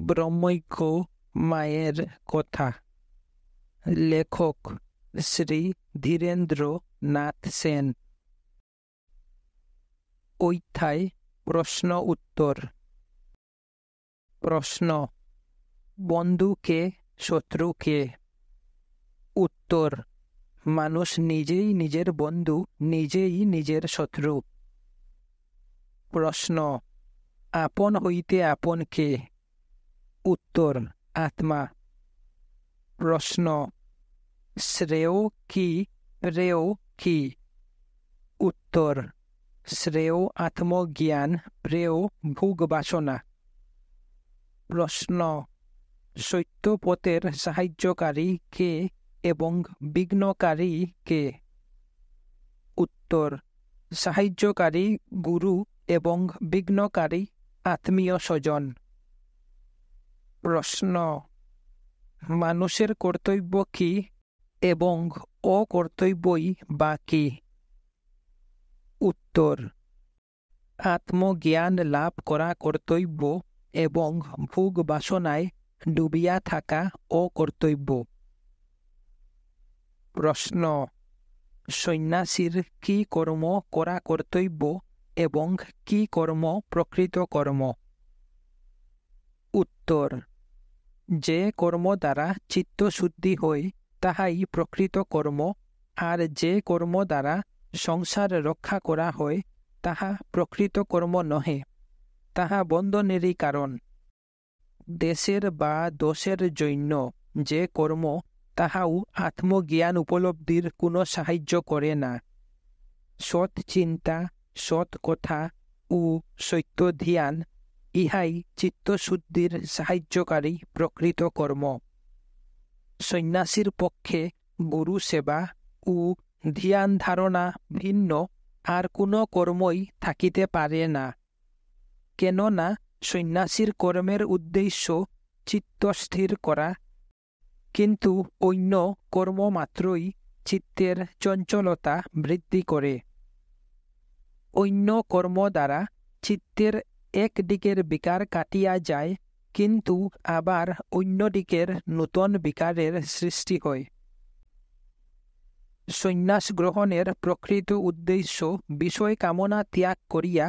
ব্রহ্মৈক্য মায়ের কথা। লেখক শ্রী ধীরেন্দ্র নাথ সেন। অধ্যায় প্রশ্ন উত্তর। প্রশ্ন: বন্ধু কে, শত্রু কে? উত্তর: মানুষ নিজেই নিজের বন্ধু, নিজেই নিজের শত্রু। প্রশ্ন: আপন হইতে আপন কে? উত্তর: আত্মা। প্রশ্ন: শ্রেয় কি, প্রেয় কি? উত্তর: শ্রেয় আত্মজ্ঞান, প্রেয় ভোগ বাসনা। প্রশ্ন: সত্যপথের সাহায্যকারী কে এবং বিঘ্নকারী কে? উত্তর: সাহায্যকারী গুরু এবং বিঘ্নকারী আত্মীয় স্বজন। প্রশ্ন: মানুষের কর্তব্য কি এবং অকর্তব্যই বা কি? উত্তর: আত্মজ্ঞান লাভ করা কর্তব্য এবং ভোগ বাসনায় ডুবিয়া থাকা অকর্তব্য। প্রশ্ন: সন্ন্যাসীর কি কর্ম করা কর্তব্য এবং কি কর্ম প্রকৃত কর্ম? উত্তর: যে কর্ম দ্বারা চিত্তশুদ্ধি হয় তাহাই প্রকৃত কর্ম, আর যে কর্ম দ্বারা সংসার রক্ষা করা হয় তাহা প্রকৃত কর্ম নহে, তাহা বন্ধনেরই কারণ। দেশের বা দোষের জন্য যে কর্ম, তাহাও আত্মজ্ঞান উপলব্ধির কোনো সাহায্য করে না। সৎ চিন্তা, সৎ কথা ও সত্য ধ্যান, ইহাই চিত্তশুদ্ধির সাহায্যকারী প্রকৃত কর্ম। সন্ন্যাসীর পক্ষে গুরু সেবা ও ধ্যান ধারণা ভিন্ন আর কোনো কর্মই থাকিতে পারে না। কেননা সন্ন্যাসীর কর্মের উদ্দেশ্য চিত্তস্থির করা, কিন্তু অন্য কর্ম মাত্রই চিত্তের চঞ্চলতা বৃদ্ধি করে। অন্য কর্ম দ্বারা চিত্তের এক দিকের বিকার কাটিয়া যায়, কিন্তু আবার অন্য দিকের নূতন বিকারের সৃষ্টি হয়। সন্ন্যাস গ্রহণের প্রকৃত উদ্দেশ্য বিষয় কামনা ত্যাগ করিয়া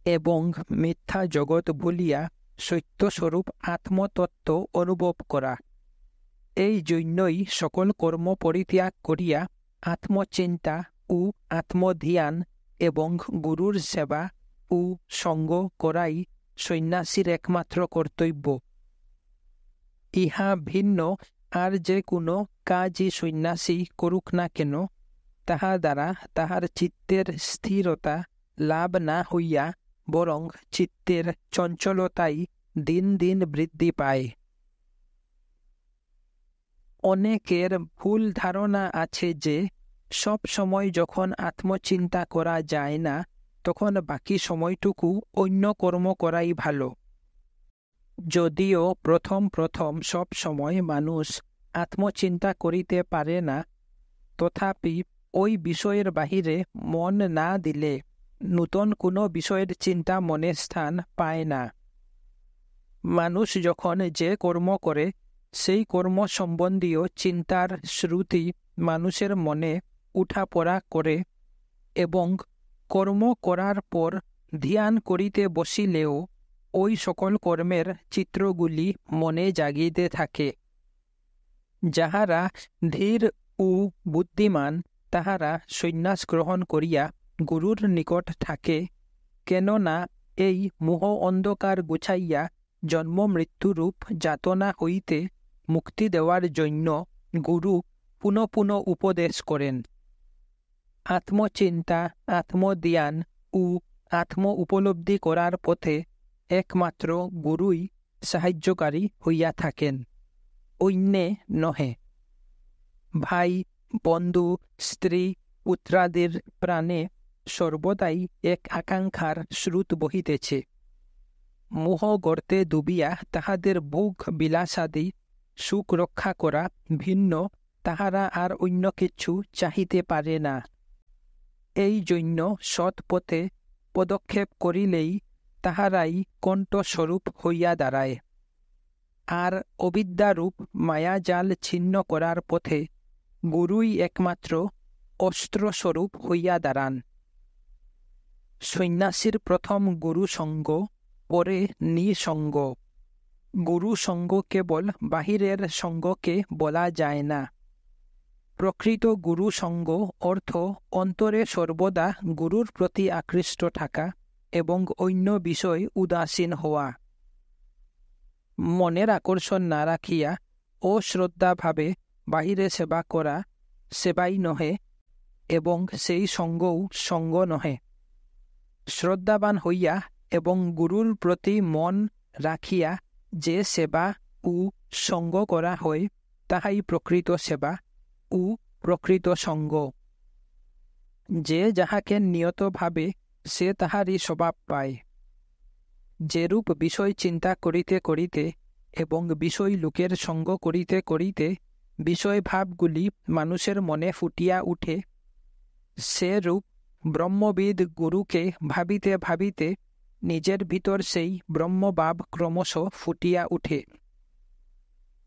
এবং মিথ্যা জগৎ ভুলিয়া সত্যস্বরূপ আত্মতত্ত্ব অনুভব করা। এই জন্যই সকল কর্ম পরিত্যাগ করিয়া আত্মচিন্তা ও আত্মধ্যান এবং গুরুর সেবা ও সঙ্গ করাই সন্ন্যাসীর একমাত্র কর্তব্য। ইহা ভিন্ন আর যে কোনো কাজই সন্ন্যাসী করুক না কেন, তাহা দ্বারা তাহার চিত্তের স্থিরতা লাভ না হইয়া বরং চিত্তের চঞ্চলতাই দিন দিন বৃদ্ধি পায়। অনেকের ভুল ধারণা আছে যে সব সময় যখন আত্মচিন্তা করা যায় না, তখন বাকি সময়টুকু অন্য কর্ম করাই ভালো। যদিও প্রথম প্রথম সব সময় মানুষ আত্মচিন্তা করিতে পারে না, তথাপি ওই বিষয়ের বাহিরে মন না দিলে নূতন কোনো বিষয়ের চিন্তা মনে স্থান পায় না। মানুষ যখন যে কর্ম করে, সেই কর্ম সম্বন্ধীয় চিন্তার শ্রুতি মানুষের মনে উঠাপড়া করে, এবং কর্ম করার পর ধ্যান করিতে বসিলেও ওই সকল কর্মের চিত্রগুলি মনে জাগিতে থাকে। যাহারা ধীর ও বুদ্ধিমান, তাহারা সন্ন্যাস গ্রহণ করিয়া গুরুর নিকট থাকে, কেননা এই মোহ অন্ধকার গুছাইয়া জন্ম মৃত্যুরূপ যাতনা হইতে মুক্তি দেওয়ার জন্য গুরু পুনঃ পুনঃ উপদেশ করেন। আত্মচিন্তা, আত্মধ্যান ও আত্ম উপলব্ধি করার পথে একমাত্র গুরুই সাহায্যকারী হইয়া থাকেন, অন্যে নহে। ভাই, বন্ধু, স্ত্রী, পুত্রাদির প্রাণে সর্বদাই এক আকাঙ্ক্ষার স্রোত বহিতেছে। মোহ গর্তে ডুবিয়া তাহাদের ভোগ বিলাসাদি সুখ রক্ষা করা ভিন্ন, তাহারা আর অন্য কিছু চাহিতে পারে না। এই জন্য সৎ পথে পদক্ষেপ করিলেই তাহারাই কণ্ঠস্বরূপ হইয়া দাঁড়ায়। আর অবিদ্যারূপ মায়াজাল ছিন্ন করার পথে গুরুই একমাত্র অস্ত্রস্বরূপ হইয়া দাঁড়ান। সন্ন্যাসীর প্রথম গুরু সঙ্গ, পরে নিঃসঙ্গ। গুরু সঙ্গ কেবল বাহিরের সঙ্গকে বলা যায় না। প্রকৃত গুরু সঙ্গ অর্থ অন্তরে সর্বদা গুরুর প্রতি আকৃষ্ট থাকা এবং অন্য বিষয় উদাসীন হওয়া। মনের আকর্ষণ না রাখিয়া অশ্রদ্ধাভাবে বাহিরে সেবা করা সেবাই নহে, এবং সেই সঙ্গও সঙ্গ নহে। শ্রদ্ধাবান হইয়া এবং গুরুর প্রতি মন রাখিয়া যে সেবা ও সঙ্গ করা হয়, তাহাই প্রকৃত সেবা ও প্রকৃত সঙ্গ। যে যাহাকে নিয়ত ভাবে সে তাহারই স্বভাব পায়। যেরূপ বিষয় চিন্তা করিতে করিতে এবং বিষয় লোকের সঙ্গ করিতে করিতে বিষয় ভাবগুলি মানুষের মনে ফুটিয়া উঠে, সেরূপ ব্রহ্মবিদ গুরুকে ভাবিতে ভাবিতে নিজের ভিতর সেই ব্রহ্মভাব ক্রমশ ফুটিয়া উঠে।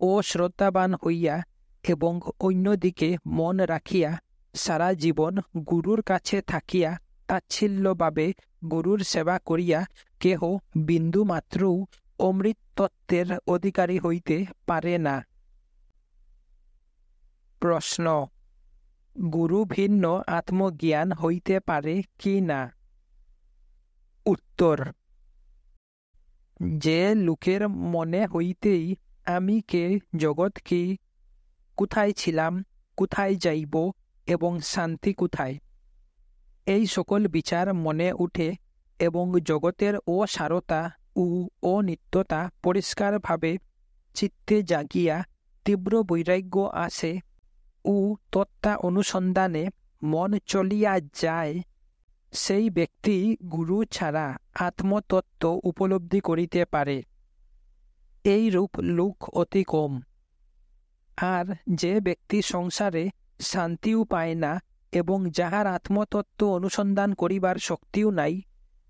ও শ্রদ্ধাবান হইয়া এবং অন্যদিকে মন রাখিয়া সারা জীবন গুরুর কাছে থাকিয়া তাচ্ছিল্যভাবে গুরুর সেবা করিয়া কেহ বিন্দুমাত্রও অমৃতত্বের অধিকারী হইতে পারে না। প্রশ্ন: গুরু ভিন্ন আত্মজ্ঞান হইতে পারে কি না? উত্তর: যে লোকের মনে হইতেই আমি কে, জগৎ কি, কোথায় ছিলাম, কোথায় যাইব এবং শান্তি কোথায়, এই সকল বিচার মনে উঠে এবং জগতের অসারতা ও অনিত্যতা পরিষ্কারভাবে চিত্তে জাগিয়া তীব্র বৈরাগ্য আসে ও তত্ত্বা অনুসন্ধানে মন চলিয়া যায়, সেই ব্যক্তি গুরু ছাড়া আত্মতত্ত্ব উপলব্ধি করিতে পারে। এইরূপ লোক অতি কম। আর যে ব্যক্তি সংসারে শান্তিও পায় না এবং যাহার আত্মতত্ত্ব অনুসন্ধান করিবার শক্তিও নাই,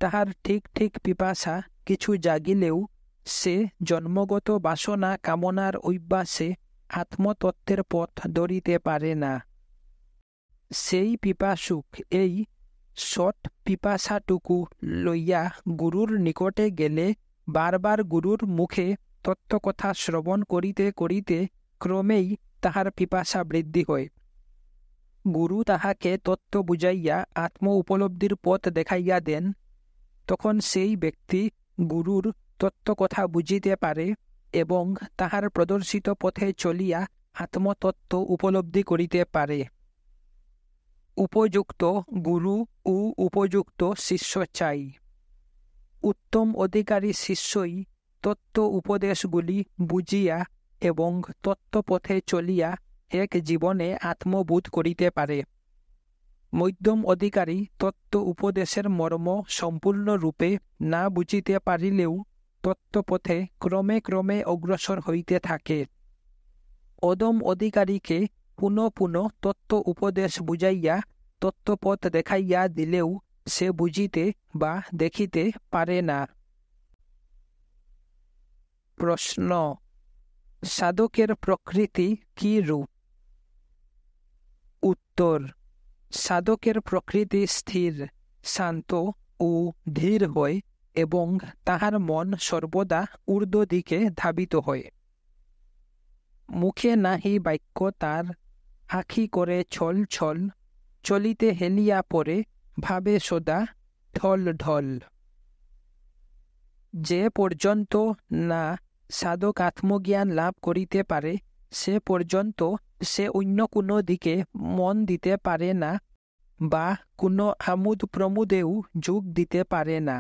তাহার ঠিক ঠিক পিপাসা কিছু জাগিলেও সে জন্মগত বাসনা কামনার অভ্যাসে আত্মতত্ত্বের পথ ধরিতে পারে না। সেই পিপাসুক এই সৎ পিপাসাটুকু লইয়া গুরুর নিকটে গেলে বারবার গুরুর মুখে তত্ত্বকথা শ্রবণ করিতে করিতে ক্রমেই তাহার পিপাসা বৃদ্ধি হয়। গুরু তাহাকে তত্ত্ব বুঝাইয়া আত্ম উপলব্ধির পথ দেখাইয়া দেন। তখন সেই ব্যক্তি গুরুর তত্ত্বকথা বুঝিতে পারে এবং তাহার প্রদর্শিত পথে চলিয়া আত্মতত্ত্ব উপলব্ধি করিতে পারে। উপযুক্ত গুরু ও উপযুক্ত শিষ্য চাই। উত্তম অধিকারী শিষ্যই তত্ত্ব উপদেশগুলি বুঝিয়া এবং তত্ত্বপথে চলিয়া এক জীবনে আত্মবোধ করিতে পারে। মধ্যম অধিকারী তত্ত্ব উপদেশের মর্ম সম্পূর্ণরূপে না বুঝিতে পারিলেও তত্ত্বপথে ক্রমে ক্রমে অগ্রসর হইতে থাকে। অদম অধিকারীকে পুনঃ পুনঃ তত্ত্ব উপদেশ বুঝাইয়া তত্ত্বপথ দেখাইয়া দিলেও সে বুঝিতে বা দেখিতে পারে না। প্রশ্ন: সাধকের প্রকৃতি কি রূপ? উত্তর: সাধকের প্রকৃতি স্থির, শান্ত ও ধীর হয় এবং তাহার মন সর্বদা ঊর্ধ্ব দিকে ধাবিত হয়। মুখে নাহি বাক্য তার, আখি করে ছল ছল, চলিতে হেলিয়া পরে ভাবে সদা ঢল ঢল। যে পর্যন্ত না সাধক আত্মজ্ঞান লাভ করিতে পারে, সে পর্যন্ত সে অন্য কোনো দিকে মন দিতে পারে না বা কোনো আমোদ প্রমোদেও যোগ দিতে পারে না।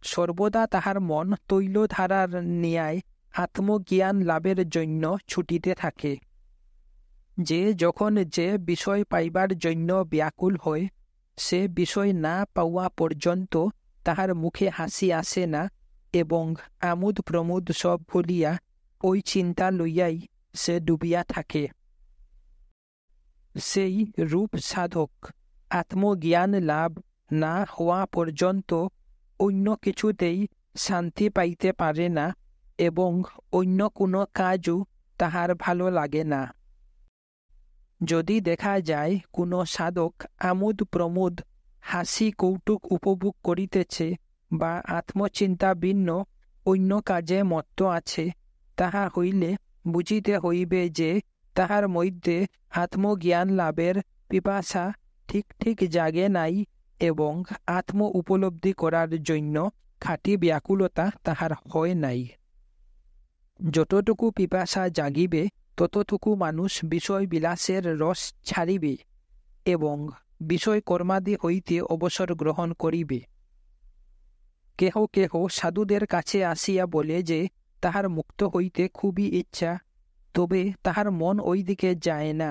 সর্বদা তাহার মন তৈলধারার ন্যায় আত্মজ্ঞান লাভের জন্য ছুটিতে থাকে। যে যখন যে বিষয় পাইবার জন্য ব্যাকুল হয়, সে বিষয় না পাওয়া পর্যন্ত তাহার মুখে হাসি আসে না এবং আমোদ প্রমোদ সব ভুলিয়া ওই চিন্তা লইয়াই সে ডুবিয়া থাকে। সেই রূপ সাধক আত্মজ্ঞান লাভ না হওয়া পর্যন্ত অন্য কিছুতেই শান্তি পাইতে পারে না এবং অন্য কোনো কাজও তাহার ভালো লাগে না। যদি দেখা যায় কোনো সাধক আমোদ প্রমোদ হাসি কৌতুক উপভোগ করিতেছে বা আত্মচিন্তা ভিন্ন অন্য কাজে মত্ত আছে, তাহা হইলে বুঝিতে হইবে যে তাহার মধ্যে আত্মজ্ঞান লাভের পিপাসা ঠিক ঠিক জাগে নাই এবং আত্ম উপলব্ধি করার জন্য খাঁটি ব্যাকুলতা তাহার হয় নাই। যতটুকু পিপাসা জাগিবে ততটুকু মানুষ বিষয় বিলাসের রস ছাড়িবে এবং বিষয় কর্মাদি হইতে অবসর গ্রহণ করিবে। কেহ কেহ সাধুদের কাছে আসিয়া বলে যে তাহার মুক্ত হইতে খুবই ইচ্ছা, তবে তাহার মন ওই দিকে যায় না।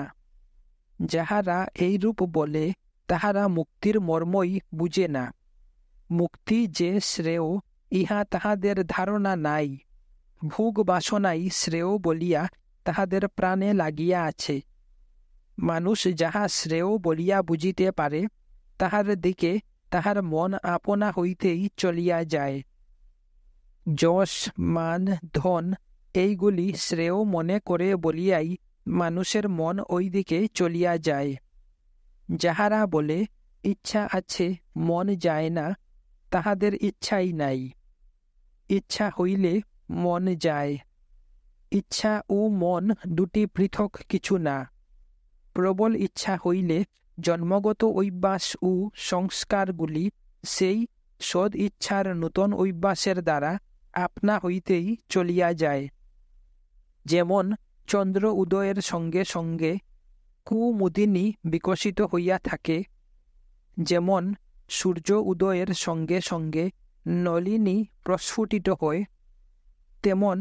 যাহারা এইরূপ বলে তাহারা মুক্তির মর্মই বুঝে না। মুক্তি যে শ্রেয় ইহা তাহাদের ধারণা নাই। ভোগ বাসনাই শ্রেয় বলিয়া তাহাদের প্রাণে লাগিয়া আছে। মানুষ যাহা শ্রেয় বলিয়া বুঝিতে পারে তাহার দিকে তাহার মন আপনা হইতেই চলিয়া যায়। যশ মান ধন এইগুলি শ্রেয় মনে করে বলিয়াই মানুষের মন ওই দিকে চলিয়া যায়। যাহারা বলে ইচ্ছা আছে মন যায় না, তাহাদের ইচ্ছাই নাই। ইচ্ছা হইলে মন যায়। ইচ্ছা ও মন দুটি পৃথক কিছু না। প্রবল ইচ্ছা হইলে জন্মগত অভ্যাস ও সংস্কারগুলি সেই সদ ইচ্ছার নূতন অভ্যাসের দ্বারা আপনা হইতেই চলিয়া যায়। যেমন চন্দ্র উদয়ের সঙ্গে সঙ্গে কুমুদিনী বিকশিত হইয়া থাকে, যেমন সূর্য উদয়ের সঙ্গে সঙ্গে নলিনী প্রস্ফুটিত হয়, তেমন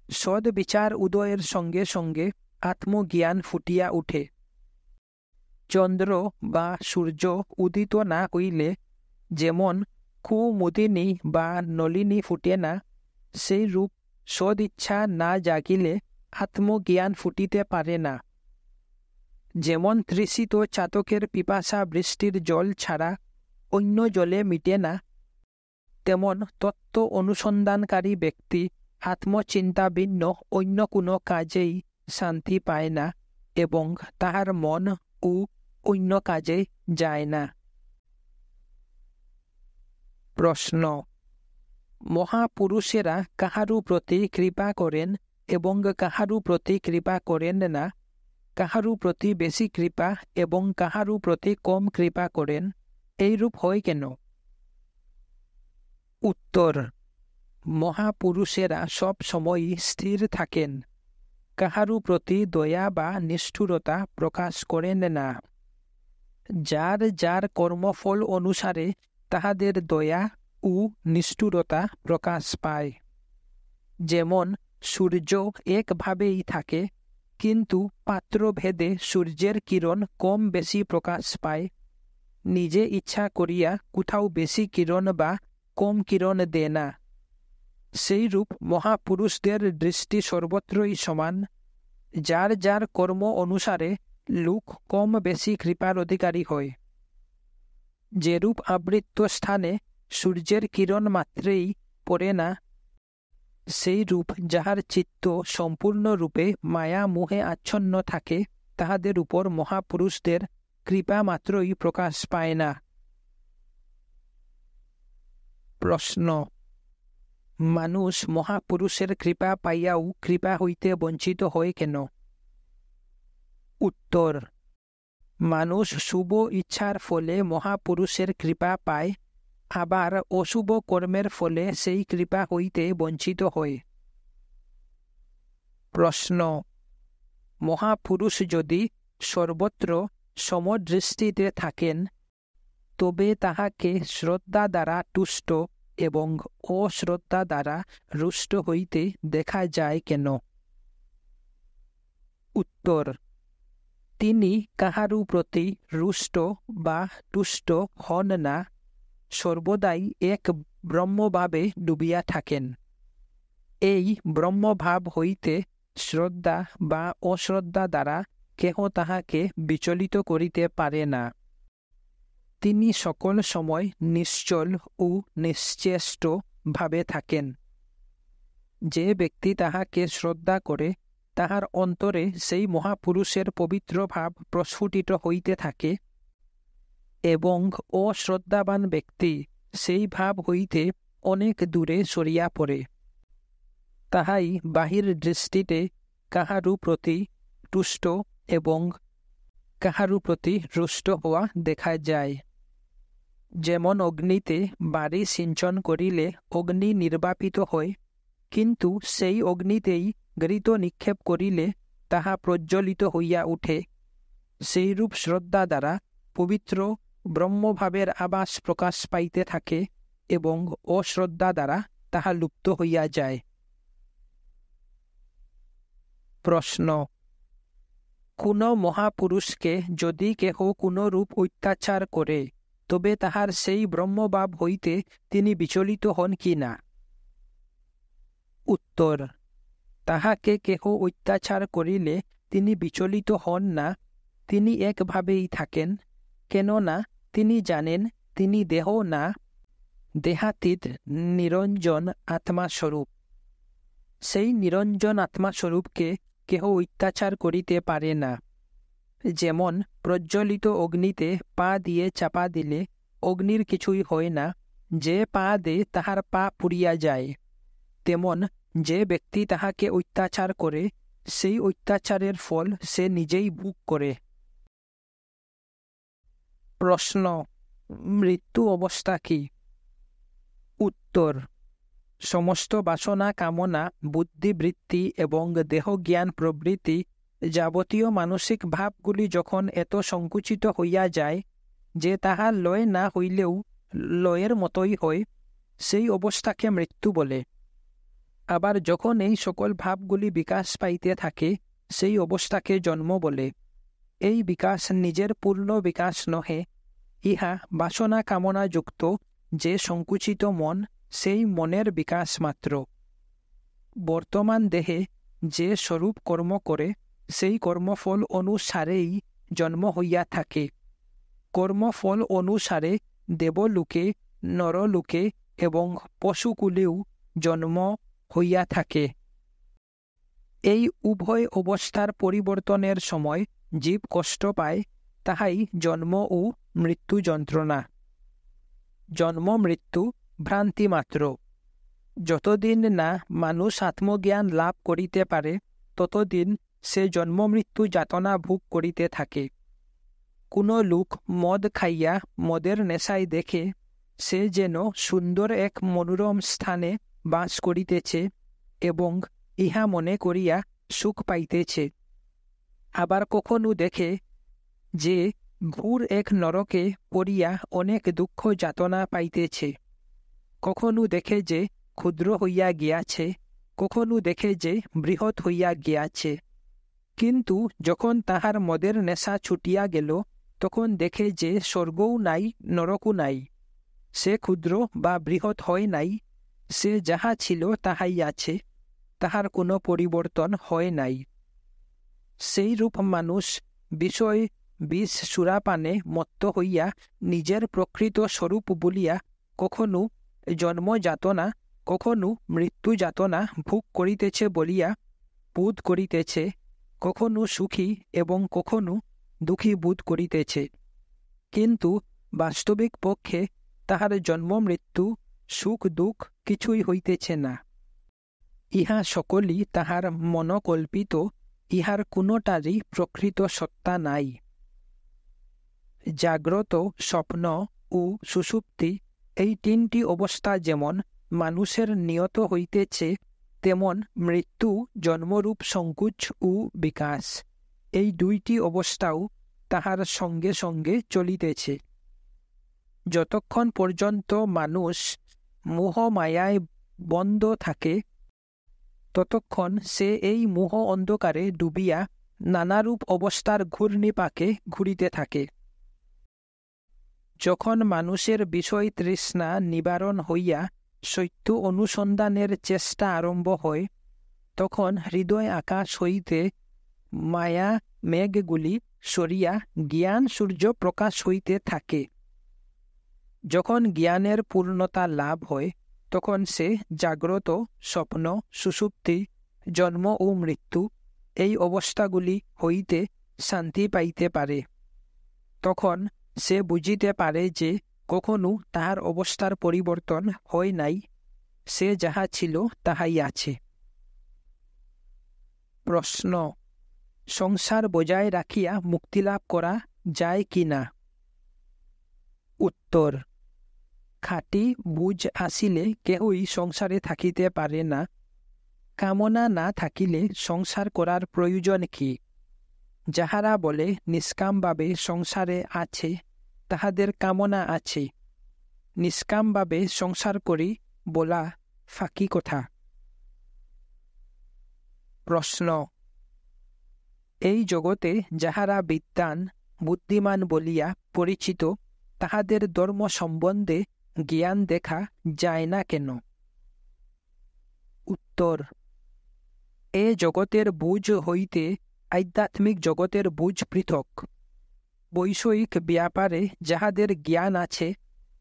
সদ্বিচার উদয়ের সঙ্গে সঙ্গে আত্মজ্ঞান ফুটিয়া উঠে। চন্দ্র বা সূর্য উদিত না হইলে যেমন কুমুদিনী বা নলিনী ফুটে না, সেই রূপ সদিচ্ছা না জাগিলে আত্মজ্ঞান ফুটিতে পারে না। যেমন তৃষিত চাতকের পিপাসা বৃষ্টির জল ছাড়া অন্য জলে মিটে না, তেমন তত্ত্ব অনুসন্ধানকারী ব্যক্তি আত্মচিন্তা ভিন্ন অন্য কোনো কাজেই শান্তি পায় না এবং তাহার মন ও অন্য কাজে যায় না। প্রশ্ন: মহাপুরুষেরা কাহারু প্রতি কৃপা করেন এবং কাহারু প্রতি কৃপা করেন না, কাহারু প্রতি বেশি কৃপা এবং কাহারু প্রতি কম কৃপা করেন, এইরূপ হয় কেন? উত্তর: মহাপুরুষেরা সব সময়ই স্থির থাকেন, কাহারু প্রতি দয়া বা নিষ্ঠুরতা প্রকাশ করেন না। যার যার কর্মফল অনুসারে তাহাদের দয়া ও নিষ্ঠুরতা প্রকাশ পায়। যেমন সূর্য একভাবেই থাকে, কিন্তু পাত্রভেদে সূর্যের কিরণ কম বেশি প্রকাশ পায়। নিজে ইচ্ছা করিয়া কোথাও বেশি কিরণ বা কম কিরণ দেয় না। সেইরূপ মহাপুরুষদের দৃষ্টি সর্বত্রই সমান। যার যার কর্ম অনুসারে লোক কম বেশি কৃপার অধিকারী হয়। যেরূপ আবৃত স্থানে সূর্যের কিরণ মাত্রেই পড়ে না, সেই রূপ যাহার চিত্ত সম্পূর্ণরূপে মায়া মোহে আচ্ছন্ন থাকে, তাহাদের উপর মহাপুরুষদের কৃপা মাত্রই প্রকাশ পায় না। প্রশ্ন: মানুষ মহাপুরুষের কৃপা পাইয়াও কৃপা হইতে বঞ্চিত হয় কেন? উত্তর: মানুষ শুভ ইচ্ছার ফলে মহাপুরুষের কৃপা পায়, আবার অশুভ কর্মের ফলে সেই কৃপা হইতে বঞ্চিত হয়। প্রশ্ন: মহাপুরুষ যদি সর্বত্র সমদৃষ্টিতে থাকেন, তবে তাহাকে শ্রদ্ধা দ্বারা তুষ্ট এবং অশ্রদ্ধা দ্বারা রুষ্ট হইতে দেখা যায় কেন? উত্তর: তিনি কাহারু প্রতি রুষ্ট বা তুষ্ট হন না, সর্বদাই এক ব্রহ্মভাবে ডুবিয়া থাকেন। এই ব্রহ্মভাব হইতে শ্রদ্ধা বা অশ্রদ্ধা দ্বারা কেহ তাহাকে বিচলিত করিতে পারে না। তিনি সকল সময় নিশ্চল ও নিশ্চেষ্ট ভাবে থাকেন। যে ব্যক্তি তাহাকে শ্রদ্ধা করে তাহার অন্তরে সেই মহাপুরুষের পবিত্র ভাব প্রস্ফুটিত হইতে থাকে, এবং অশ্রদ্ধাবান ব্যক্তি সেই ভাব হইতে অনেক দূরে সরিয়া পড়ে। তাহাই বাহির দৃষ্টিতে কাহারু প্রতি তুষ্ট এবং কাহারু প্রতি রুষ্ট হওয়া দেখা যায়। যেমন অগ্নিতে বাড়ি সিঞ্চন করিলে অগ্নি নির্বাপিত হয়, কিন্তু সেই অগ্নিতেই ঘৃত নিক্ষেপ করিলে তাহা প্রজ্বলিত হইয়া উঠে। সেইরূপ শ্রদ্ধা দ্বারা পবিত্র ব্রহ্মভাবের আভাস প্রকাশ পাইতে থাকে এবং অশ্রদ্ধা দ্বারা তাহা লুপ্ত হইয়া যায়। প্রশ্ন: কোন মহাপুরুষকে যদি কেহ কোনরূপ অত্যাচার করে, তবে তাহার সেই ব্রহ্মভাব হইতে তিনি বিচলিত হন কি না? উত্তর: তাহাকে কেহ অত্যাচার করিলে তিনি বিচলিত হন না, তিনি একভাবেই থাকেন, কেননা তিনি জানেন তিনি দেহ না, দেহাতীত নিরঞ্জন আত্মাস্বরূপ। সেই নিরঞ্জন আত্মাস্বরূপকে কেহ অত্যাচার করিতে পারে না। যেমন প্রজ্বলিত অগ্নিতে পা দিয়ে চাপা দিলে অগ্নির কিছুই হয় না, যে পা দেয় তাহার পা পুড়িয়া যায়। তেমন যে ব্যক্তি তাহাকে অত্যাচার করে, সেই অত্যাচারের ফল সে নিজেই ভোগ করে। প্রশ্ন: মৃত্যু অবস্থা কি? উত্তর: সমস্ত বাসনা, কামনা, বুদ্ধিবৃত্তি এবং দেহজ্ঞান প্রভৃতি যাবতীয় মানসিক ভাবগুলি যখন এত সংকুচিত হইয়া যায় যে তাহা লয় না হইলেও লয়ের মতোই হয়, সেই অবস্থাকে মৃত্যু বলে। আবার যখন এই সকল ভাবগুলি বিকাশ পাইতে থাকে, সেই অবস্থাকে জন্ম বলে। এই বিকাশ নিজের পূর্ণ বিকাশ নহে, ইহা বাসনা কামনা যুক্ত যে সংকুচিত মন, সেই মনের বিকাশ মাত্র। বর্তমান দেহে যে স্বরূপ কর্ম করে, সেই কর্মফল অনুসারেই জন্ম হইয়া থাকে। কর্মফল অনুসারে দেবলোকে, নরলোকে এবং পশুকুলেও জন্ম হইয়া থাকে। এই উভয় অবস্থার পরিবর্তনের সময় জীব কষ্ট পায়, তাহাই জন্ম ও মৃত্যু যন্ত্রণা। জন্ম মৃত্যু ভ্রান্তি মাত্র। যতদিন না মানুষ আত্মজ্ঞান লাভ করিতে পারে, ততদিন সে জন্ম মৃত্যু যাতনা ভোগ করিতে থাকে। কোনো লোক মদ খাইয়া মদের নেশায় দেখে সে যেন সুন্দর এক মনোরম স্থানে বাস করিতেছে এবং ইহা মনে করিয়া সুখ পাইতেছে। আবার কখনো দেখে যে ঘোর এক নরকে পড়িয়া অনেক দুঃখ যাতনা পাইতেছে। কখনো দেখে যে ক্ষুদ্র হইয়া গিয়াছে, কখনো দেখে যে বৃহৎ হইয়া গিয়াছে। কিন্তু যখন তাহার মদের নেশা ছুটিয়া গেল, তখন দেখে যে স্বর্গও নাই, নরকও নাই। সে ক্ষুদ্র বা বৃহৎ হয় নাই, সে যাহা ছিল তাহাই আছে, তাহার কোনো পরিবর্তন হয় নাই। সেইরূপ মানুষ বিষয় বিষ সুরাপানে মত্ত হইয়া নিজের প্রকৃত স্বরূপ বলিয়া কখনো জন্ম যাতনা, কখনো মৃত্যু যাতনা ভোগ করিতেছে বলিয়া বোধ করিতেছে, কখনো সুখী এবং কখনো দুঃখী বোধ করিতেছে। কিন্তু বাস্তবিক পক্ষে তাহার জন্ম মৃত্যু, সুখ দুঃখ কিছুই হইতেছে না। ইহা সকলই তাহার মনকল্পিত, ইহার কোনোটারই প্রকৃত সত্তা নাই। জাগ্রত, স্বপ্ন ও সুষুপ্তি, এই তিনটি অবস্থা যেমন মানুষের নিয়ত হইতেছে, তেমন মৃত্যু জন্মরূপ সংকুচ ও বিকাশ, এই দুইটি অবস্থাও তাহার সঙ্গে সঙ্গে চলিতেছে। যতক্ষণ পর্যন্ত মানুষ মোহ মায়ায় বন্ধ থাকে, ততক্ষণ সে এই মোহ অন্ধকারে ডুবিয়া নানারূপ অবস্থার ঘূর্ণিপাকে ঘুরিতে থাকে। যখন মানুষের বিষয় তৃষ্ণা নিবারণ হইয়া সত্য অনুসন্ধানের চেষ্টা আরম্ভ হয়, তখন হৃদয় আকাশ হইতে মায়া মেঘগুলি সরিয়া জ্ঞান সূর্য প্রকাশ হইতে থাকে। যখন জ্ঞানের পূর্ণতা লাভ হয়, তখন সে জাগ্রত, স্বপ্ন, সুষুপ্তি, জন্ম ও মৃত্যু এই অবস্থাগুলি হইতে শান্তি পাইতে পারে। তখন সে বুঝিতে পারে যে কখনো তাহার অবস্থার পরিবর্তন হয় নাই, সে যাহা ছিল তাহাই আছে। প্রশ্ন: সংসার বজায় রাখিয়া মুক্তিলাভ করা যায় কি না? উত্তর: খাঁটি বুঝ আসিলে কেহই সংসারে থাকিতে পারে না। কামনা না থাকিলে সংসার করার প্রয়োজন কি? যাহারা বলে নিষ্কামভাবে সংসারে আছে, তাহাদের কামনা আছে। নিষ্কামভাবে সংসার করি বলা ফাঁকি কথা। প্রশ্ন: এই জগতে যাহারা বিদ্বান, বুদ্ধিমান বলিয়া পরিচিত, তাহাদের ধর্ম সম্বন্ধে জ্ঞান দেখা যায় না কেন? উত্তর: এ জগতের বুঝ হইতে আধ্যাত্মিক জগতের বুঝ পৃথক। বৈষয়িক ব্যাপারে যাহাদের জ্ঞান আছে,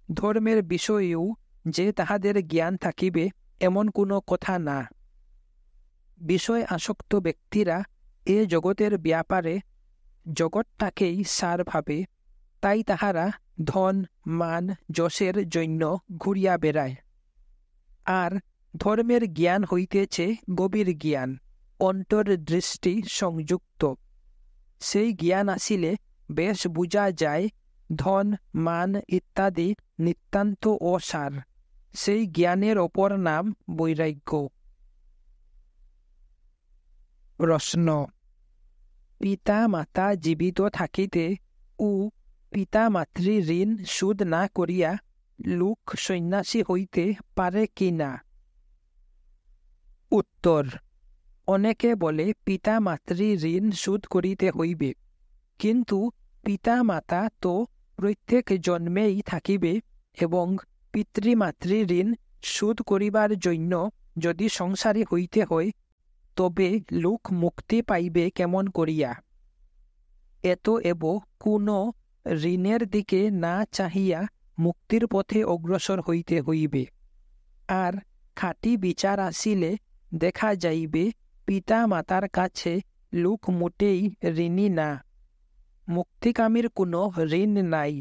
ধর্মের বিষয়েও যে তাহাদের জ্ঞান থাকিবে এমন কোনো কথা না। বিষয় আসক্ত ব্যক্তিরা এ জগতের ব্যাপারে জগৎটাকেই সার ভাবে, তাই তাহারা ধন, মান, যশের জন্য ঘুরিয়া বেড়ায়। আর ধর্মের জ্ঞান হইতেছে গভীর জ্ঞান, অন্তর্দৃষ্টি সংযুক্ত। সেই জ্ঞান আসিলে বেশ বুঝা যায় ধন, মান ইত্যাদি নিতান্ত অসার। সেই জ্ঞানের অপর নাম বৈরাগ্য। প্রশ্ন: পিতা মাতা জীবিত থাকিতে ও পিতা মাতৃ ঋণ শোধ না করিয়া লোক সন্ন্যাসী হইতে পারে কি না? উত্তর: অনেকে বলে পিতা মাতৃ ঋণ শোধ করিতে হইবে, কিন্তু পিতা মাতা তো প্রত্যেক জন্মেই থাকিবে এবং পিতৃমাতৃ ঋণ শোধ করিবার জন্য যদি সংসারী হইতে হয়, তবে লোক মুক্তি পাইবে কেমন করিয়া? এব কোনো ঋণের দিকে না চাহিয়া মুক্তির পথে অগ্রসর হইতে হইবে। আর খাঁটি বিচার আসিলে দেখা যাইবে পিতা মাতার কাছে লোক মোটেই ঋণী না। মুক্তিকামীর কোনো ঋণ নাই।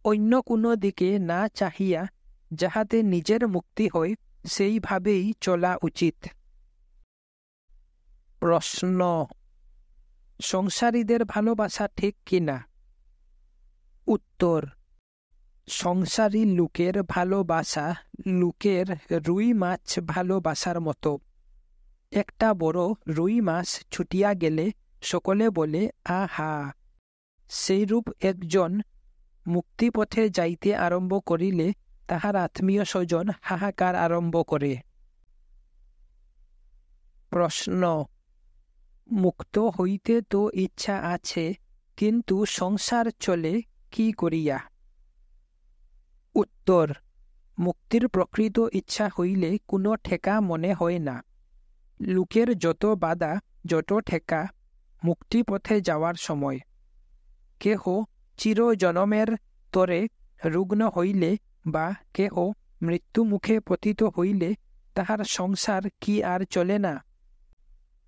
অন্য কোনো দিকে না চাহিয়া যাহাতে নিজের মুক্তি হয় সেইভাবেই চলা উচিত। প্রশ্ন: সংসারীদের ভালোবাসা ঠিক কিনা? উত্তর: সংসারী লোকের ভালোবাসা লোকের রুই মাছ ভালোবাসার মতো। একটা বড় রুই মাছ ছুটিয়া গেলে সকলে বলে আহা। সেইরূপ একজন মুক্তিপথে যাইতে আরম্ভ করিলে তাহার আত্মীয় স্বজন হাহাকার আরম্ভ করে। প্রশ্ন: মুক্ত হইতে তো ইচ্ছা আছে, কিন্তু সংসার চলে কি করিয়া? উত্তর: মুক্তির প্রকৃত ইচ্ছা হইলে কোনো ঠেকা মনে হয় না। লোকের যত বাধা, যত ঠেকা মুক্তিপথে যাওয়ার সময়। কেহ চিরজনমের তরে রুগ্ন হইলে বা কেহ মৃত্যুমুখে পতিত হইলে তাহার সংসার কি আর চলে না?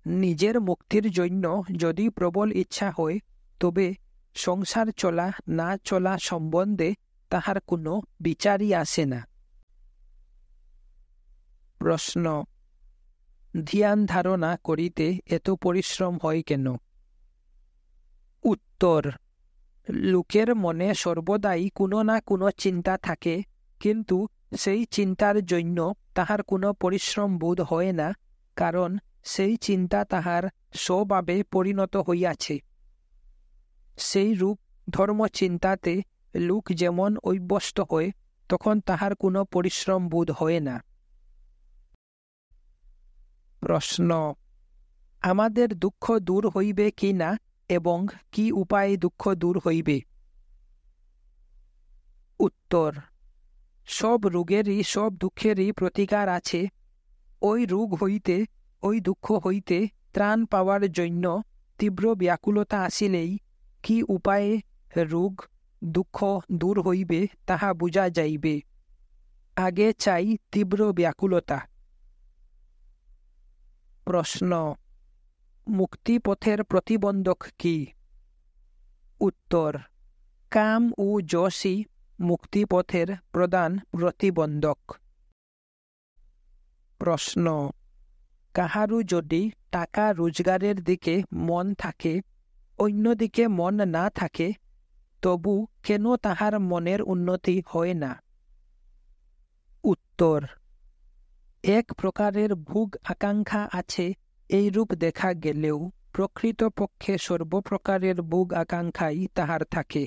নিজের মুক্তির জন্য যদি প্রবল ইচ্ছা হয়, তবে সংসার চলা না চলা সম্বন্ধে তাহার কোনো বিচারই আসে না। প্রশ্ন: ধ্যান ধারণা করিতে এত পরিশ্রম হয় কেন? উত্তর: লোকের মনে সর্বদাই কোনো না কোনো চিন্তা থাকে, কিন্তু সেই চিন্তার জন্য তাহার কোনো পরিশ্রম বোধ হয় না, কারণ সেই চিন্তা তাহার স্বভাবে পরিণত হইয়াছে। সেই রূপ ধর্মচিন্তাতে লোক যেমন অভ্যস্ত হয়, তখন তাহার কোনো পরিশ্রম বোধ হয় না। প্রশ্ন: আমাদের দুঃখ দূর হইবে কি না এবং কি উপায়ে দুঃখ দূর হইবে? উত্তর: সব রোগেরই সব দুঃখেরই প্রতিকার আছে। ওই রোগ হইতে, ওই দুঃখ হইতে ত্রাণ পাওয়ার জন্য তীব্র ব্যাকুলতা আসিলেই কি উপায়ে রোগ দুঃখ দূর হইবে তাহা বুঝা যাইবে। আগে চাই তীব্র ব্যাকুলতা। প্রশ্ন, মুক্তিপথের প্রতিবন্ধক কি? উত্তর, কাম ও যশই মুক্তিপথের প্রধান প্রতিবন্ধক। প্রশ্ন, কাহারু যদি টাকা রোজগারের দিকে মন থাকে, অন্যদিকে মন না থাকে, তবু কেন তাহার মনের উন্নতি হয় না? উত্তর, এক প্রকারের ভোগ আকাঙ্ক্ষা আছে এইরূপ দেখা গেলেও প্রকৃতপক্ষে সর্বপ্রকারের ভোগ আকাঙ্ক্ষাই তাহার থাকে।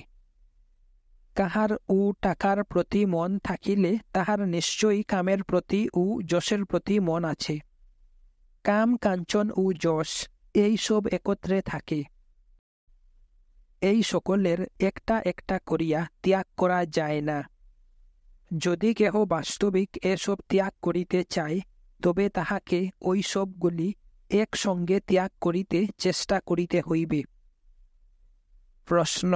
কাহার ও টাকার প্রতি মন থাকিলে তাহার নিশ্চয়ই কামের প্রতি ও যশের প্রতি মন আছে। কাম, কাঞ্চন ও যশ এই সব একত্রে থাকে। এই সকলের একটা একটা করিয়া ত্যাগ করা যায় না। যদি কেহ বাস্তবিক এসব ত্যাগ করিতে চায়, তবে তাহাকে ওই সবগুলি একসঙ্গে ত্যাগ করিতে চেষ্টা করিতে হইবে। প্রশ্ন,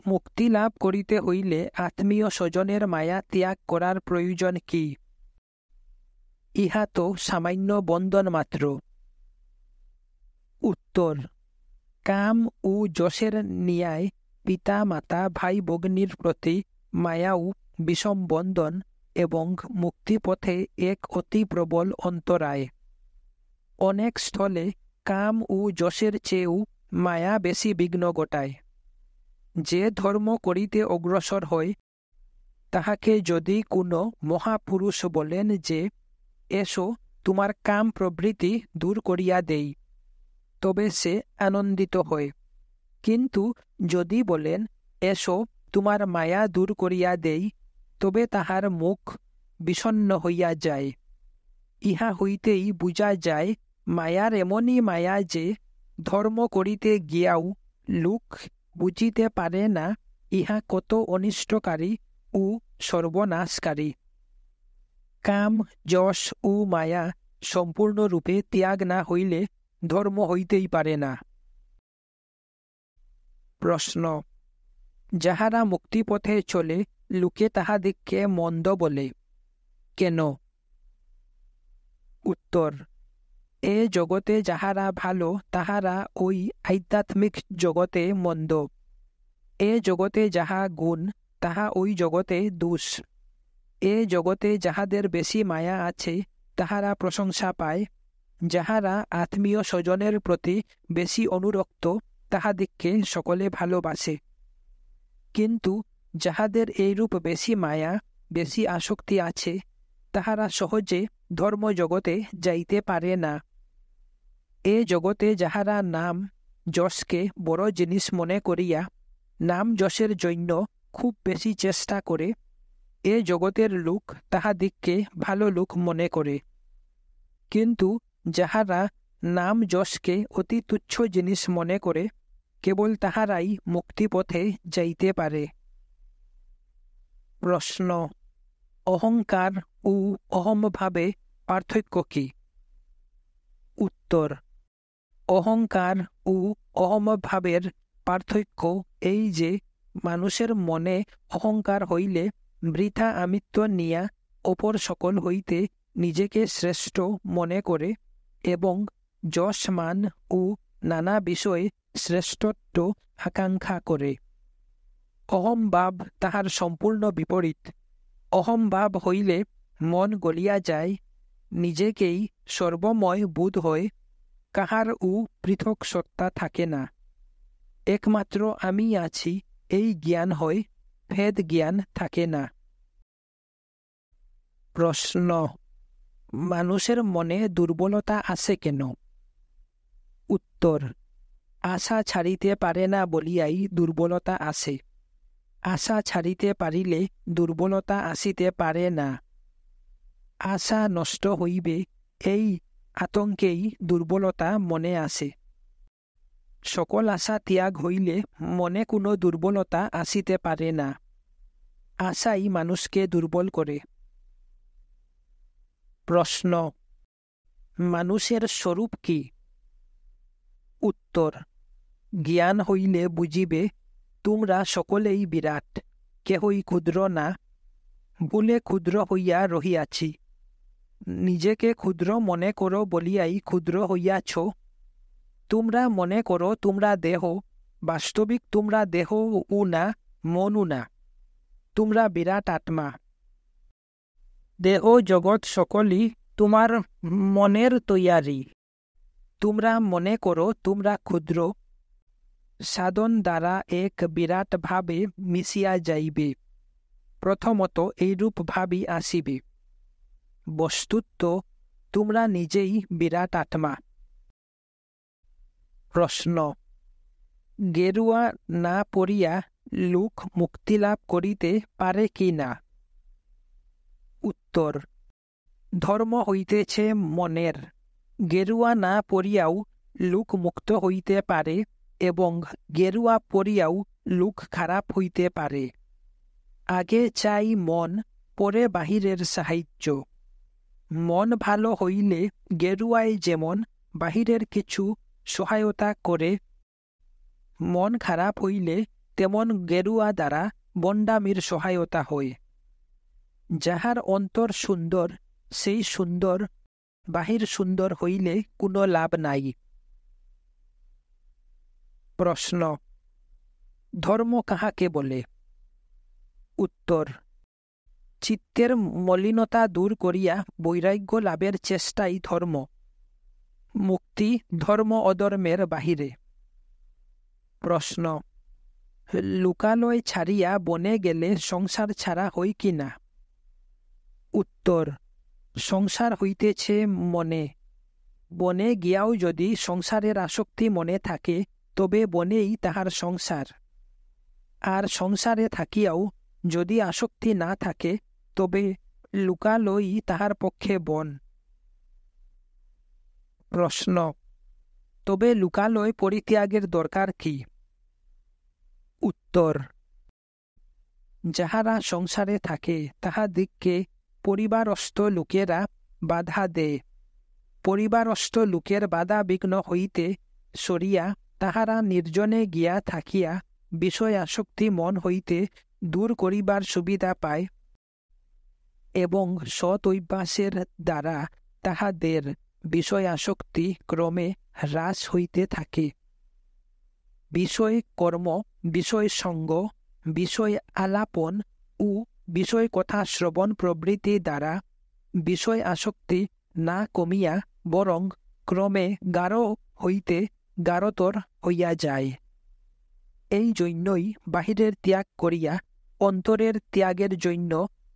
মুক্তি লাভ করিতে হইলে আত্মীয় স্বজনের মায়া ত্যাগ করার প্রয়োজন কি? ইহা তো সামান্য বন্ধন মাত্র। উত্তর, কাম ও যশের ন্যায় পিতা মাতা ভাই ভগ্নীর প্রতি মায়াও বিষম বন্ধন এবং মুক্তিপথে এক অতি প্রবল অন্তরায়। অনেক স্থলে কাম ও যশের চেয়েও মায়া বেশি বিঘ্ন ঘটায়। যে ধর্ম করিতে অগ্রসর হয়, তাহাকে যদি কোনো মহাপুরুষ বলেন যে এসো তোমার কাম প্রবৃত্তি দূর করিয়া দেই, তবে সে আনন্দিত হয়। কিন্তু যদি বলেন এসো তোমার মায়া দূর করিয়া দেই, তবে তাহার মুখ বিষণ্ণ হইয়া যায়। ইহা হইতেই বুঝা যায় মায়ার এমনই মায়া যে ধর্ম করিতে গিয়াও লোক বুঝিতে পারে না ইহা কত অনিষ্টকারী ও সর্বনাশকারী। কাম, যশ ও মায়া সম্পূর্ণরূপে ত্যাগ না হইলে ধর্ম হইতেই পারে না। প্রশ্ন, যাহারা মুক্তিপথে চলে লোকে তাহাদিগকে মন্দ বলে, কেন? উত্তর, এ জগতে যাহারা ভালো তাহারা ওই আধ্যাত্মিক জগতে মন্দ। এ জগতে যাহা গুণ তাহা ওই জগতে দোষ। এ জগতে যাহাদের বেশি মায়া আছে তাহারা প্রশংসা পায়। যাহারা আত্মীয় স্বজনের প্রতি বেশি অনুরক্ত তাহাদিগকে সকলে ভালোবাসে। কিন্তু যাহাদের এইরূপ বেশি মায়া, বেশি আসক্তি আছে, তাহারা সহজে ধর্মজগতে যাইতে পারে না। এ জগতে যাহারা নাম যশকে বড় জিনিস মনে করিয়া নাম যশের জন্য খুব বেশি চেষ্টা করে, এ জগতের লোক তাহাদিগকে ভালো লোক মনে করে। কিন্তু যাহারা নাম যশকে অতি তুচ্ছ জিনিস মনে করে, কেবল তাহারাই মুক্তিপথে যাইতে পারে। প্রশ্ন, অহংকার ও অহমভাবে পার্থক্য কি? উত্তর, অহংকার ও অহমভাবের পার্থক্য এই যে মানুষের মনে অহংকার হইলে বৃথা আমিত্ব নিয়া অপর সকল হইতে নিজেকে শ্রেষ্ঠ মনে করে এবং যশ মান ও নানা বিষয়ে শ্রেষ্ঠত্ব আকাঙ্ক্ষা করে। অহমভাব তাহার সম্পূর্ণ বিপরীত। অহমভাব হইলে মন গলিয়া যায়, নিজেকেই সর্বময় বোধ হয়, কাহার ও পৃথক সত্তা থাকে না। একমাত্র আমি আছি এই জ্ঞান হয়, ভেদ জ্ঞান থাকে না। প্রশ্ন, মানুষের মনে দুর্বলতা আসে কেন? উত্তর, আশা ছাড়িতে পারে না বলিয়াই দুর্বলতা আসে। আশা ছাড়িতে পারিলে দুর্বলতা আসিতে পারে না। আশা নষ্ট হইবে এই আতঙ্কেই দুর্বলতা মনে আসে। সকল আশা ত্যাগ হইলে মনে কোনো দুর্বলতা আসিতে পারে না। আশাই মানুষকে দুর্বল করে। প্রশ্ন, মানুষের স্বরূপ কি? উত্তর, জ্ঞান হইলে বুঝিবে তোমরা সকলেই বিরাট, কেহই ক্ষুদ্র না। ভুলে ক্ষুদ্র হইয়া রহিয়াছি। নিজেকে ক্ষুদ্র মনে করো বলিয়াই ক্ষুদ্র হইয়াছ। তোমরা মনে করো তোমরা দেহ, বাস্তবিক তোমরা দেহ ও না, মনও না। তোমরা বিরাট আত্মা। দেহ জগৎ সকলই তোমার মনের তৈয়ারি। তোমরা মনে করো তোমরা ক্ষুদ্র, সাধন দ্বারা এক বিরাট ভাবে মিশিয়া যাইবে। প্রথমত এইরূপ ভাবই আসিবে। বস্তুত তোমরা নিজেই বিরাট আত্মা। প্রশ্ন: গেরুয়া না পরিয়া লোক মুক্তিলাভ করিতে পারে কি না? উত্তর: ধর্ম হইতেছে মনের। গেরুয়া না পরিয়াও লোক মুক্ত হইতে পারে এবং গেরুয়া পরিয়াও লোক খারাপ হইতে পারে। আগে চাই মন, পরে বাহিরের সাহায্য। মন ভালো হইলে গেরুয়ায় যেমন বাহিরের কিছু সহায়তা করে, মন খারাপ হইলে তেমন গেরুয়া দ্বারা বন্ডামির সহায়তা হয়। যাহার অন্তর সুন্দর, সেই সুন্দর, বাহির সুন্দর হইলে কোনো লাভ নাই। প্রশ্ন: ধর্ম কাহাকে বলে? উত্তর: চিত্তের মলিনতা দূর করিয়া বৈরাগ্য লাভের চেষ্টাই ধর্ম। মুক্তি ধর্ম অধর্মের বাহিরে। প্রশ্ন: লোকালয় ছাড়িয়া বনে গেলে সংসার ছাড়া হয় কি না? উত্তর: সংসার হইতেছে মনে। বনে গিয়াও যদি সংসারের আসক্তি মনে থাকে, তবে বনেই তাহার সংসার। আর সংসারে থাকিয়াও যদি আসক্তি না থাকে, তবে লোকালয়ই তাহার পক্ষে বন। প্রশ্ন: তবে লোকালয় পরিত্যাগের দরকার কি? উত্তর: যাহারা সংসারে থাকে তাহাদিগকে পরিবারস্থ লোকেরা বাধা দেয়। পরিবারস্থ লোকের বাধা বিঘ্ন হইতে সরিয়া তাহারা নির্জনে গিয়া থাকিয়া বিষয় আসক্তি মন হইতে দূর করিবার সুবিধা পায় এবং সৎ অভ্যাসের দ্বারা তাহাদের বিষয় আসক্তি ক্রমে হ্রাস হইতে থাকে। বিষয় কর্ম, বিষয় সঙ্গ, বিষয় আলাপন ও বিষয় কথা শ্রবণ প্রভৃতি দ্বারা বিষয় আসক্তি না কমিয়া বরং ক্রমে গাঢ় হইতে গাঢ়তর হইয়া যায়। এই জন্যই বাহিরের ত্যাগ করিয়া অন্তরের ত্যাগের জন্য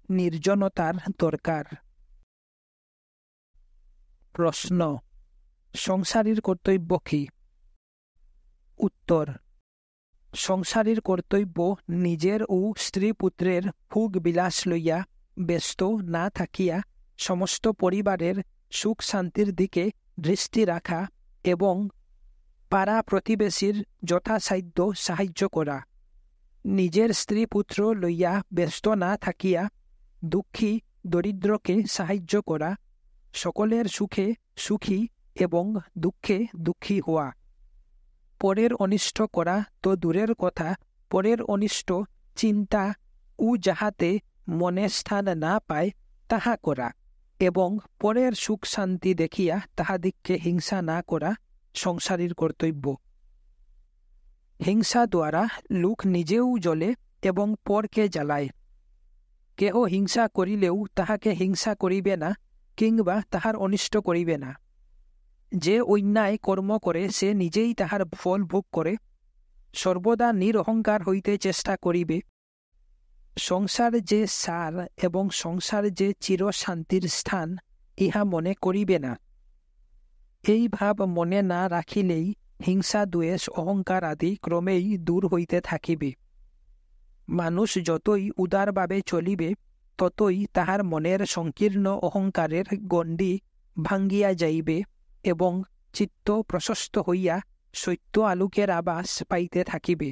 নির্জনতার দরকার। প্রশ্ন: সংসারীর কর্তব্য কি? উত্তর: সংসারীর কর্তব্য নিজের ও স্ত্রী পুত্রের ভোগ বিলাস লইয়া ব্যস্ত না থাকিয়া সমস্ত পরিবারের সুখ শান্তির দিকে দৃষ্টি রাখা এবং পাড়া প্রতিবেশীর যথাসাধ্য সাহায্য করা। নিজের স্ত্রী পুত্র লইয়া ব্যস্ত না থাকিয়া দুঃখী দরিদ্রকে সাহায্য করা, সকলের সুখে সুখী এবং দুঃখে দুঃখী হওয়া। পরের অনিষ্ট করা তো দূরের কথা, পরের অনিষ্ট চিন্তা ও যাহাতে মনে স্থান না পায় তাহা করা এবং পরের সুখ শান্তি দেখিয়া তাহাদিগকে হিংসা না করা সংসারীর কর্তব্য। হিংসা দ্বারা লোক নিজেও জ্বলে এবং পরকে জ্বালায়। কেহ হিংসা করিলেও তাহাকে হিংসা করিবে না কিংবা তাহার অনিষ্ট করিবে না। যে অন্যায় কর্ম করে সে নিজেই তাহার ফল ভোগ করে। সর্বদা নিরহংকার হইতে চেষ্টা করিবে। সংসার যে সার এবং সংসার যে চিরশান্তির স্থান, ইহা মনে করিবে না। এই ভাব মনে না রাখিলেই হিংসা দ্বেষ অহংকার আদি ক্রমেই দূর হইতে থাকিবে। মানুষ যতই উদারভাবে চলিবে, ততই তাহার মনের সংকীর্ণ অহংকারের গণ্ডি ভাঙ্গিয়া যাইবে এবং চিত্ত প্রশস্ত হইয়া সত্য আলোকের আভাস পাইতে থাকিবে।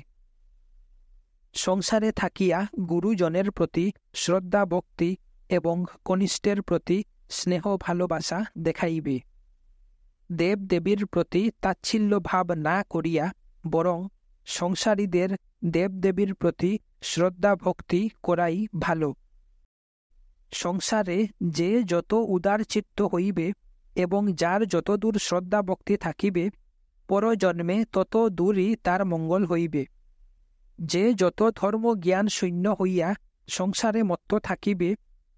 সংসারে থাকিয়া গুরুজনের প্রতি শ্রদ্ধা ভক্তি এবং কনিষ্ঠের প্রতি স্নেহ ভালোবাসা দেখাইবে। দেব দেবীর প্রতি তাচ্ছিল্য ভাব না করিয়া বরং সংসারীদের দেবদেবীর প্রতি শ্রদ্ধা ভক্তি করাই ভালো। সংসারে যে যত উদারচিত্ত হইবে এবং যার যতদূর শ্রদ্ধা ভক্তি থাকিবে, পরজন্মে তত দূরই তার মঙ্গল হইবে। যে যত ধর্ম জ্ঞান শূন্য হইয়া সংসারে মত্ত থাকিবে,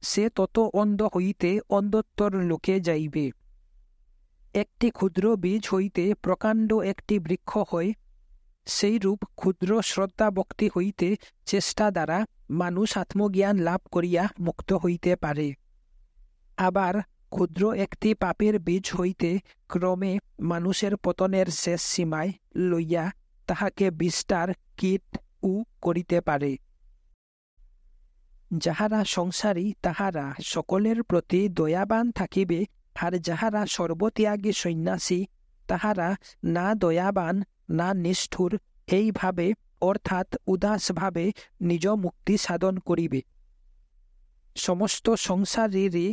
সে তত অন্ধ হইতে অন্ধত্বর লোকে যাইবে। একটি ক্ষুদ্র বীজ হইতে প্রকাণ্ড একটি বৃক্ষ হয়, সেইরূপ ক্ষুদ্র শ্রদ্ধা ভক্তি হইতে চেষ্টা দ্বারা মানুষ আত্মজ্ঞান লাভ করিয়া মুক্ত হইতে পারে। আবার ক্ষুদ্র একটি পাপের বীজ হইতে ক্রমে মানুষের পতনের শেষ সীমায় লইয়া তাহাকে বিস্তার কীট ও করিতে পারে। যাহারা সংসারী তাহারা সকলের প্রতি দয়াবান থাকিবে, আর যাহারা সর্বত্যাগী সন্ন্যাসী তাহারা না দয়াবান না নিষ্ঠুর, এইভাবে অর্থাৎ উদাসভাবে নিজ মুক্তি সাধন করিবে। সমস্ত সংসারেরই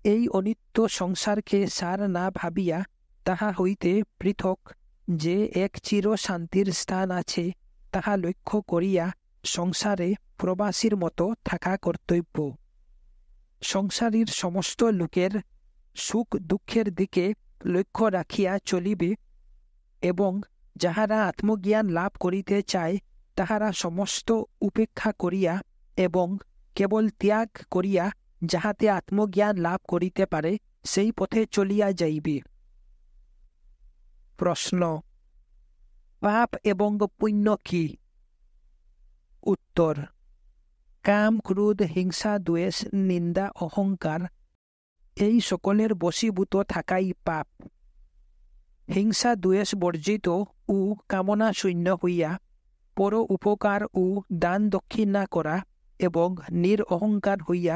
এই অনিত্য সংসারকে সার না ভাবিয়া তাহা হইতে পৃথক যে এক চির শান্তির স্থান আছে, তাহা লক্ষ্য করিয়া সংসারে প্রবাসীর মতো থাকা কর্তব্য। সংসারীর সমস্ত লোকের সুখ দুঃখের দিকে লক্ষ্য রাখিয়া চলিবে এবং যাহারা আত্মজ্ঞান লাভ করিতে চায় তাহারা সমস্ত উপেক্ষা করিয়া এবং কেবল ত্যাগ করিয়া যাহাতে আত্মজ্ঞান লাভ করিতে পারে সেই পথে চলিয়া যাইবে। প্রশ্ন: পাপ এবং পুণ্য কি? উত্তর: কাম, ক্রোধ, হিংসা, দ্বেষ, নিন্দা, অহংকার এই সকলের বশীভূত থাকাই পাপ। হিংসা দ্বেষ বর্জিত ও কামনা শূন্য হইয়া পর উপকার ও দান দক্ষিণা করা এবং নিরঅহংকার হইয়া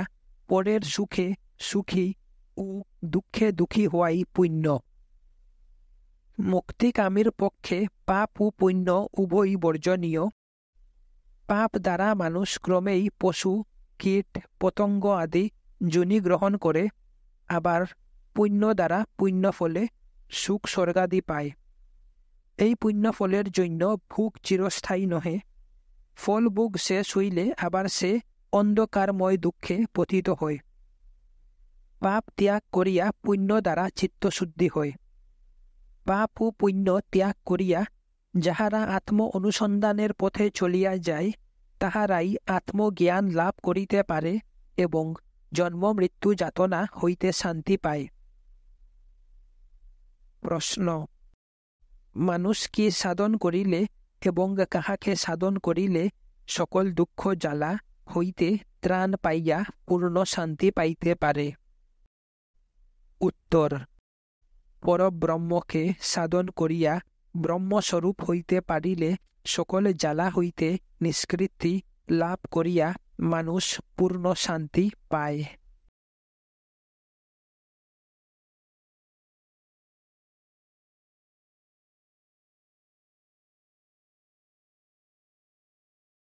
পরের সুখে সুখী ও দুঃখে দুঃখী হওয়াই পুণ্য। মুক্তিকামীর পক্ষে পাপ ও পুণ্য উভয়ই বর্জনীয়। পাপ দ্বারা মানুষ ক্রমেই পশু, কীট, পতঙ্গ আদি যোনি গ্রহণ করে, আবার পুণ্য দ্বারা পুণ্য ফলে সুখ স্বর্গাদি পায়। এই পুণ্য ফলের জন্য ভোগ চিরস্থায়ী নহে। ফল ভোগ শেষ হইলে আবার সে অন্ধকারময় দুঃখে পতিত হয়। পাপ ত্যাগ করিয়া পুণ্য দ্বারা চিত্তশুদ্ধি হয়। পাপ ও পুণ্য ত্যাগ করিয়া যাহারা আত্ম অনুসন্ধানের পথে চলিয়া যায় তাহারাই আত্মজ্ঞান লাভ করিতে পারে এবং জন্ম মৃত্যু যাতনা হইতে শান্তি পায়। প্রশ্ন: মানুষ কি সাধন করিলে এবং কাহাকে সাধন করিলে সকল দুঃখ জ্বালা হইতে ত্রাণ পাইয়া পূর্ণ শান্তি পাইতে পারে? উত্তর: পরব্রহ্মকে সাধন করিয়া ব্রহ্মস্বরূপ হইতে পারিলে সকল জ্বালা হইতে নিষ্কৃতি লাভ করিয়া মানুষ পূর্ণ শান্তি পায়।